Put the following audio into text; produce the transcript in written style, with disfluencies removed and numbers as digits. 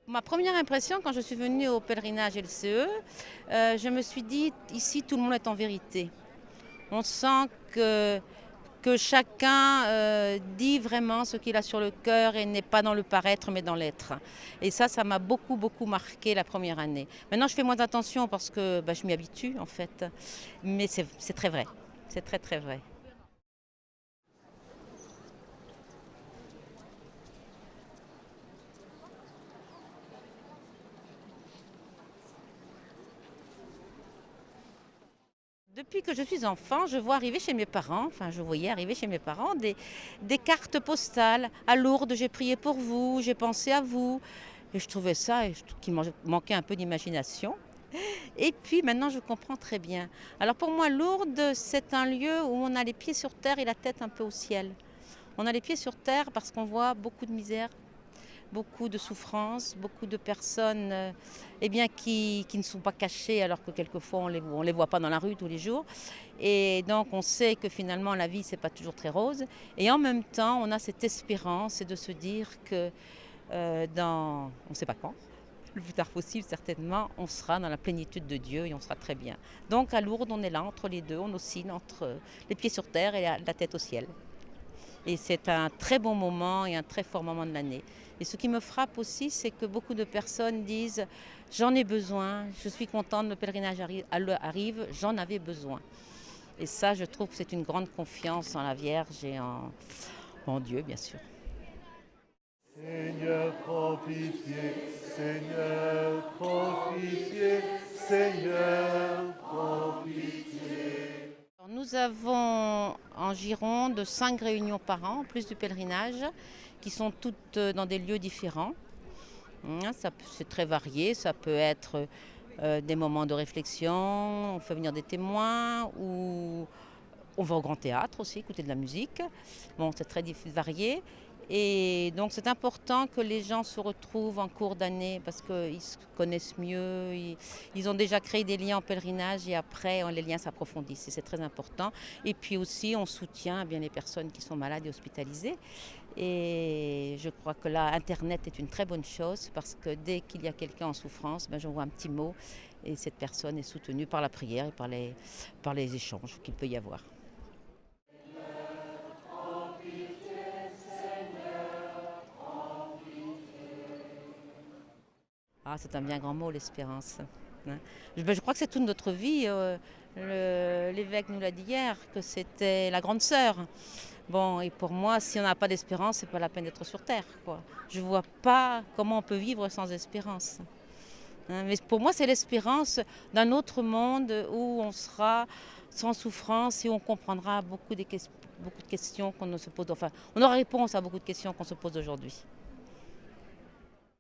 Ma première impression quand je suis venue au pèlerinage LCE, je me suis dit, ici tout le monde est en vérité. On sent que chacun dit vraiment ce qu'il a sur le cœur et n'est pas dans le paraître mais dans l'être. Et ça m'a beaucoup, beaucoup marqué la première année. Maintenant, je fais moins attention parce que je m'y habitue en fait. Mais c'est très vrai. C'est très, très vrai. Depuis que je suis enfant, je vois arriver chez mes parents, enfin je voyais arriver chez mes parents des cartes postales. À Lourdes, j'ai prié pour vous, j'ai pensé à vous. Et je trouvais ça, qu'il manquait un peu d'imagination. Et puis maintenant, je comprends très bien. Alors pour moi, Lourdes, c'est un lieu où on a les pieds sur terre et la tête un peu au ciel. On a les pieds sur terre parce qu'on voit beaucoup de misère, beaucoup de souffrances, beaucoup de personnes qui ne sont pas cachées alors que quelquefois on les voit pas dans la rue tous les jours. Et donc on sait que finalement la vie c'est pas toujours très rose. Et en même temps on a cette espérance de se dire que on ne sait pas quand, le plus tard possible certainement, on sera dans la plénitude de Dieu et on sera très bien. Donc à Lourdes on est là entre les deux, on oscille entre les pieds sur terre et la tête au ciel. Et c'est un très bon moment et un très fort moment de l'année. Et ce qui me frappe aussi, c'est que beaucoup de personnes disent j'en ai besoin, je suis contente, le pèlerinage arrive, j'en avais besoin. Et ça, je trouve que c'est une grande confiance en la Vierge et en Dieu, bien sûr. Seigneur, prends pitié, Seigneur, prends pitié, Seigneur, prends pitié. Alors, nous avons en Gironde 5 réunions par an, en plus du pèlerinage, qui sont toutes dans des lieux différents. C'est très varié, ça peut être des moments de réflexion, on fait venir des témoins ou on va au grand théâtre aussi, écouter de la musique. Bon, c'est très varié. Et donc c'est important que les gens se retrouvent en cours d'année parce qu'ils se connaissent mieux, ils ont déjà créé des liens en pèlerinage et après les liens s'approfondissent et c'est très important. Et puis aussi on soutient bien les personnes qui sont malades et hospitalisées. Et je crois que là, Internet est une très bonne chose parce que dès qu'il y a quelqu'un en souffrance, j'envoie un petit mot et cette personne est soutenue par la prière et par les échanges qu'il peut y avoir. Ah, c'est un bien grand mot, l'espérance. Hein. Je crois que c'est toute notre vie. L'évêque nous l'a dit hier, que c'était la grande sœur. Bon, et pour moi, si on n'a pas d'espérance, c'est pas la peine d'être sur Terre, quoi. Je ne vois pas comment on peut vivre sans espérance. Hein, mais pour moi, c'est l'espérance d'un autre monde où on sera sans souffrance et où on comprendra beaucoup de questions qu'on ne se pose. Enfin, on aura réponse à beaucoup de questions qu'on se pose aujourd'hui.